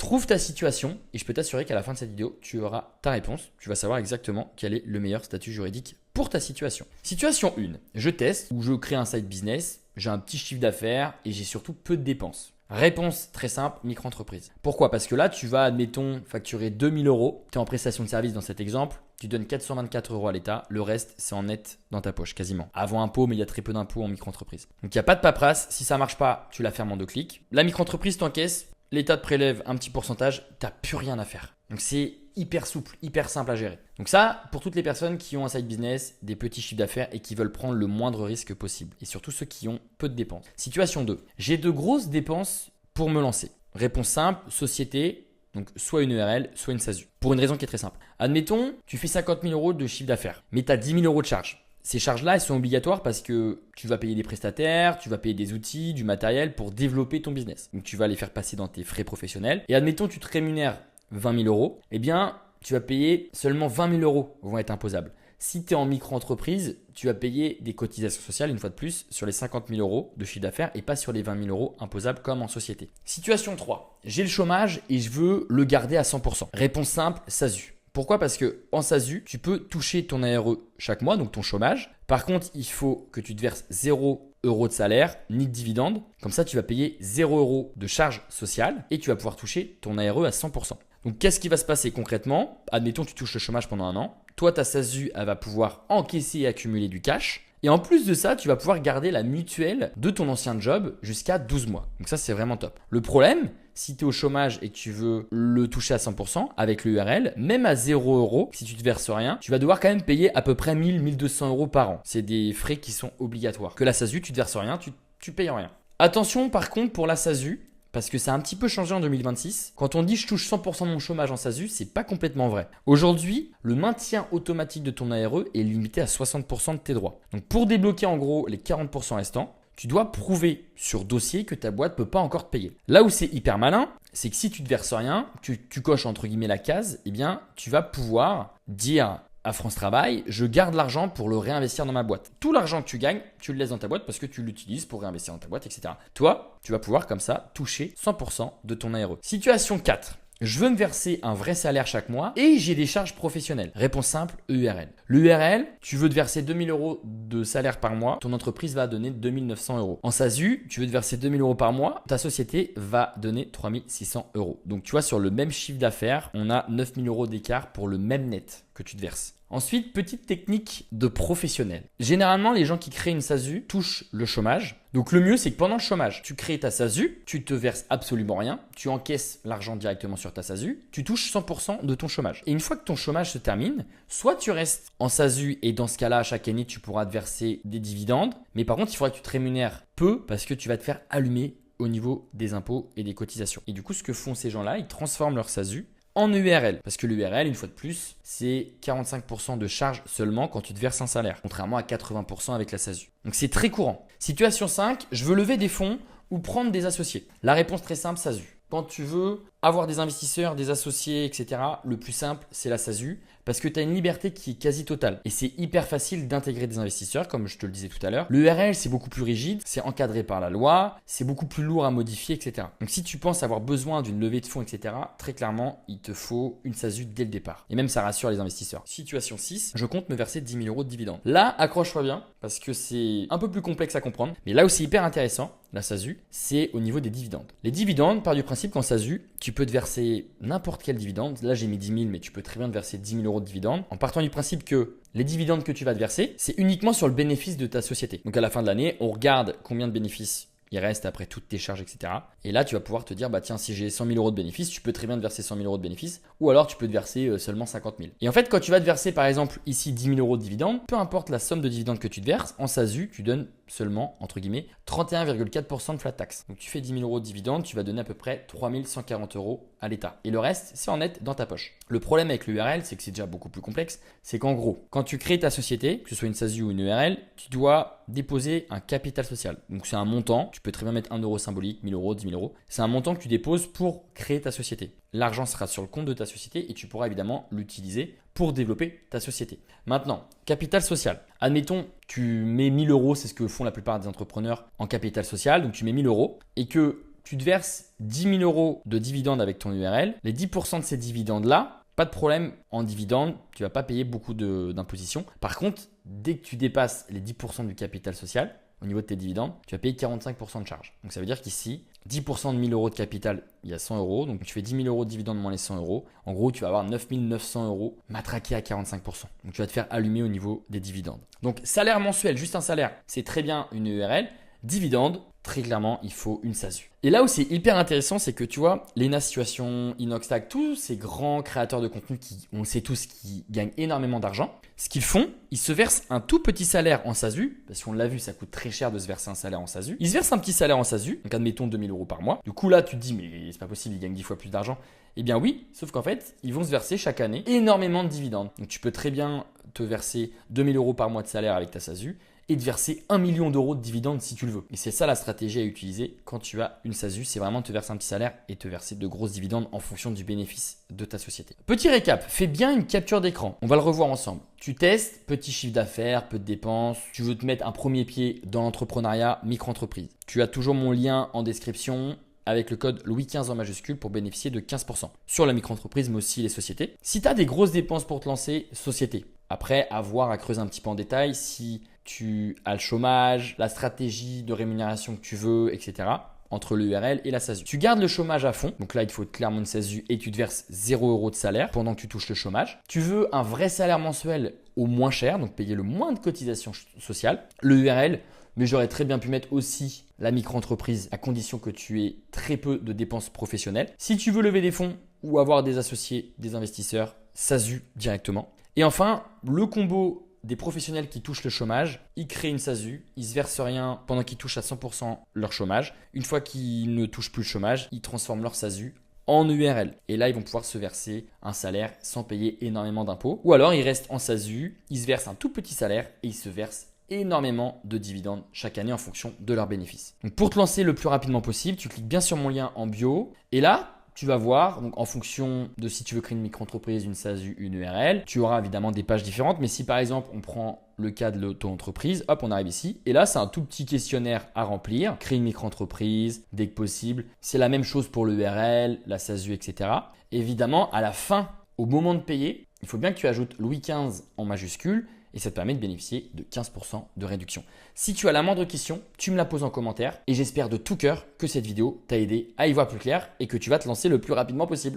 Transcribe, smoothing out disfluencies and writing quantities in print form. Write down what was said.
Trouve ta situation et je peux t'assurer qu'à la fin de cette vidéo, tu auras ta réponse. Tu vas savoir exactement quel est le meilleur statut juridique pour ta situation. Situation 1, je teste ou je crée un side business, j'ai un petit chiffre d'affaires et j'ai surtout peu de dépenses. Réponse très simple, micro-entreprise. Pourquoi? Parce que là, tu vas, admettons, facturer 2000 euros. Tu es en prestation de service dans cet exemple. Tu donnes 424 euros à l'État. Le reste, c'est en net dans ta poche, quasiment. Avant impôt, mais il y a très peu d'impôts en micro-entreprise. Donc, il n'y a pas de paperasse. Si ça ne marche pas, tu la fermes en 2 clics. La micro-entreprise t'encaisse. L'État te prélève un petit pourcentage. Tu n'as plus rien à faire. Donc, c'est hyper souple, hyper simple à gérer. Donc ça, pour toutes les personnes qui ont un side business, des petits chiffres d'affaires et qui veulent prendre le moindre risque possible. Et surtout ceux qui ont peu de dépenses. Situation 2. J'ai de grosses dépenses pour me lancer. Réponse simple, société, donc soit une EURL, soit une SASU. Pour une raison qui est très simple. Admettons, tu fais 50 000 euros de chiffre d'affaires, mais tu as 10 000 euros de charges. Ces charges-là, elles sont obligatoires parce que tu vas payer des prestataires, tu vas payer des outils, du matériel pour développer ton business. Donc tu vas les faire passer dans tes frais professionnels. Et admettons, tu te rémunères 20 000 euros, eh bien, tu vas payer seulement 20 000 euros vont être imposables. Si tu es en micro-entreprise, tu vas payer des cotisations sociales, une fois de plus, sur les 50 000 euros de chiffre d'affaires et pas sur les 20 000 euros imposables comme en société. Situation 3. J'ai le chômage et je veux le garder à 100%. Réponse simple, SASU. Pourquoi? Parce qu'en SASU, tu peux toucher ton ARE chaque mois, donc ton chômage. Par contre, il faut que tu te verses 0 euros de salaire ni de dividende. Comme ça, tu vas payer 0 euros de charges sociales et tu vas pouvoir toucher ton ARE à 100%. Donc, qu'est-ce qui va se passer concrètement? Admettons, tu touches le chômage pendant 1 an. Toi, ta SASU, elle va pouvoir encaisser et accumuler du cash. Et en plus de ça, tu vas pouvoir garder la mutuelle de ton ancien job jusqu'à 12 mois. Donc ça, c'est vraiment top. Le problème, si tu es au chômage et que tu veux le toucher à 100% avec l'URL, même à 0 euros, si tu te verses rien, tu vas devoir quand même payer à peu près 1000-1200 euros par an. C'est des frais qui sont obligatoires. Que la SASU, tu te verses rien, tu payes rien. Attention par contre pour la SASU, parce que ça a un petit peu changé en 2026. Quand on dit je touche 100% de mon chômage en SASU, c'est pas complètement vrai. Aujourd'hui, le maintien automatique de ton ARE est limité à 60% de tes droits. Donc pour débloquer en gros les 40% restants, tu dois prouver sur dossier que ta boîte ne peut pas encore te payer. Là où c'est hyper malin, c'est que si tu ne te verses rien, tu coches entre guillemets la case, eh bien tu vas pouvoir dire à France Travail, je garde l'argent pour le réinvestir dans ma boîte. Tout l'argent que tu gagnes, tu le laisses dans ta boîte parce que tu l'utilises pour réinvestir dans ta boîte, etc. Toi, tu vas pouvoir comme ça toucher 100% de ton ARE. Situation 4. Je veux me verser un vrai salaire chaque mois et j'ai des charges professionnelles. Réponse simple, EURL. L'URL, tu veux te verser 2000 euros de salaire par mois, ton entreprise va donner 2900 euros. En SASU, tu veux te verser 2000 euros par mois, ta société va donner 3600 euros. Donc tu vois, sur le même chiffre d'affaires, on a 9000 euros d'écart pour le même net que tu te verses. Ensuite, petite technique de professionnel. Généralement, les gens qui créent une SASU touchent le chômage. Donc le mieux, c'est que pendant le chômage, tu crées ta SASU, tu te verses absolument rien, tu encaisses l'argent directement sur ta SASU, tu touches 100% de ton chômage. Et une fois que ton chômage se termine, soit tu restes en SASU et dans ce cas-là, chaque année, tu pourras te verser des dividendes. Mais par contre, il faudra que tu te rémunères peu parce que tu vas te faire allumer au niveau des impôts et des cotisations. Et du coup, ce que font ces gens-là, ils transforment leur SASU en URL. Parce que l'URL, une fois de plus, c'est 45% de charge seulement quand tu te verses un salaire, contrairement à 80% avec la SASU. Donc c'est très courant. Situation 5, je veux lever des fonds ou prendre des associés. La réponse très simple, SASU. Quand tu veux avoir des investisseurs, des associés, etc., le plus simple, c'est la SASU parce que tu as une liberté qui est quasi totale. Et c'est hyper facile d'intégrer des investisseurs, comme je te le disais tout à l'heure. L'URL, c'est beaucoup plus rigide, c'est encadré par la loi, c'est beaucoup plus lourd à modifier, etc. Donc si tu penses avoir besoin d'une levée de fonds, etc., très clairement, il te faut une SASU dès le départ. Et même ça rassure les investisseurs. Situation 6, je compte me verser 10 000 euros de dividendes. Là, accroche-toi bien parce que c'est un peu plus complexe à comprendre. Mais là où c'est hyper intéressant, la SASU, c'est au niveau des dividendes. Les dividendes, part du principe qu'en SASU, tu peux te verser n'importe quel dividende. Là, j'ai mis 10 000, mais tu peux très bien te verser 10 000 euros de dividendes en partant du principe que les dividendes que tu vas te verser, c'est uniquement sur le bénéfice de ta société. Donc à la fin de l'année, on regarde combien de bénéfices il reste après toutes tes charges, etc. Et là, tu vas pouvoir te dire, bah tiens, si j'ai 100 000 euros de bénéfices, tu peux très bien te verser 100 000 euros de bénéfices, ou alors tu peux te verser seulement 50 000. Et en fait, quand tu vas te verser, par exemple, ici 10 000 euros de dividendes, peu importe la somme de dividendes que tu te verses, en SASU, tu donnes seulement, entre guillemets, 31,4% de flat tax. Donc tu fais 10 000 euros de dividendes, tu vas donner à peu près 3 140 euros à l'État. Et le reste, c'est en net dans ta poche. Le problème avec l'URL, c'est que c'est déjà beaucoup plus complexe. C'est qu'en gros, quand tu crées ta société, que ce soit une SASU ou une URL, tu dois déposer un capital social. Donc c'est un montant, tu peux très bien mettre 1 euro symbolique, 1000 euros, 10 000 euros. C'est un montant que tu déposes pour créer ta société. L'argent sera sur le compte de ta société et tu pourras évidemment l'utiliser pour développer ta société. Maintenant, capital social. Admettons, tu mets 1000 euros, c'est ce que font la plupart des entrepreneurs en capital social. Donc tu mets 1000 euros et que tu te verses 10 000 € de dividendes avec ton URL. Les 10% de ces dividendes-là, pas de problème, en dividendes, tu ne vas pas payer beaucoup d'imposition. Par contre, dès que tu dépasses les 10% du capital social, au niveau de tes dividendes, tu vas payer 45% de charge. Donc ça veut dire qu'ici, 10% de 1 000 € de capital, il y a 100 €. Donc tu fais 10 000 € de dividendes moins les 100 €. En gros, tu vas avoir 9 900 € matraqués à 45%. Donc tu vas te faire allumer au niveau des dividendes. Donc salaire mensuel, juste un salaire, c'est très bien une URL. Dividendes, très clairement, il faut une SASU. Et là où c'est hyper intéressant, c'est que tu vois, Lena Situation, Inoxtag, tous ces grands créateurs de contenu qui, on le sait tous, qui gagnent énormément d'argent, ce qu'ils font, ils se versent un tout petit salaire en SASU, parce qu'on l'a vu, ça coûte très cher de se verser un salaire en SASU. Ils se versent un petit salaire en SASU, donc admettons 2 000 € par mois. Du coup là, tu te dis, mais c'est pas possible, ils gagnent 10 fois plus d'argent. Eh bien oui, sauf qu'en fait, ils vont se verser chaque année énormément de dividendes. Donc tu peux très bien te verser 2 000 € par mois de salaire avec ta SASU, et de verser 1 million d'euros de dividendes si tu le veux. Et c'est ça la stratégie à utiliser quand tu as une SASU, c'est vraiment te verser un petit salaire et te verser de grosses dividendes en fonction du bénéfice de ta société. Petit récap, fais bien une capture d'écran. On va le revoir ensemble. Tu testes, petit chiffre d'affaires, peu de dépenses. Tu veux te mettre un premier pied dans l'entrepreneuriat, micro-entreprise. Tu as toujours mon lien en description avec le code Louis15 en majuscule pour bénéficier de 15% sur la micro-entreprise, mais aussi les sociétés. Si tu as des grosses dépenses pour te lancer, société. Après, à voir, à creuser un petit peu en détail si tu as le chômage, la stratégie de rémunération que tu veux, etc. entre l'URL et la SASU. Tu gardes le chômage à fond. Donc là, il te faut clairement une SASU et tu te verses 0 € de salaire pendant que tu touches le chômage. Tu veux un vrai salaire mensuel au moins cher, donc payer le moins de cotisations sociales. Le URL, mais j'aurais très bien pu mettre aussi la micro-entreprise à condition que tu aies très peu de dépenses professionnelles. Si tu veux lever des fonds ou avoir des associés, des investisseurs, SASU directement. Et enfin, le combo des professionnels qui touchent le chômage, ils créent une SASU, ils ne se versent rien pendant qu'ils touchent à 100% leur chômage. Une fois qu'ils ne touchent plus le chômage, ils transforment leur SASU en URL. Et là, ils vont pouvoir se verser un salaire sans payer énormément d'impôts. Ou alors, ils restent en SASU, ils se versent un tout petit salaire et ils se versent énormément de dividendes chaque année en fonction de leurs bénéfices. Donc, pour te lancer le plus rapidement possible, tu cliques bien sur mon lien en bio et là, tu vas voir, donc en fonction de si tu veux créer une micro-entreprise, une SASU, une URL, tu auras évidemment des pages différentes. Mais si par exemple, on prend le cas de l'auto-entreprise, hop, on arrive ici. Et là, c'est un tout petit questionnaire à remplir. Créer une micro-entreprise dès que possible. C'est la même chose pour l'URL, la SASU, etc. Évidemment, à la fin, au moment de payer, il faut bien que tu ajoutes Louis XV en majuscule. Et ça te permet de bénéficier de 15% de réduction. Si tu as la moindre question, tu me la poses en commentaire et j'espère de tout cœur que cette vidéo t'a aidé à y voir plus clair et que tu vas te lancer le plus rapidement possible.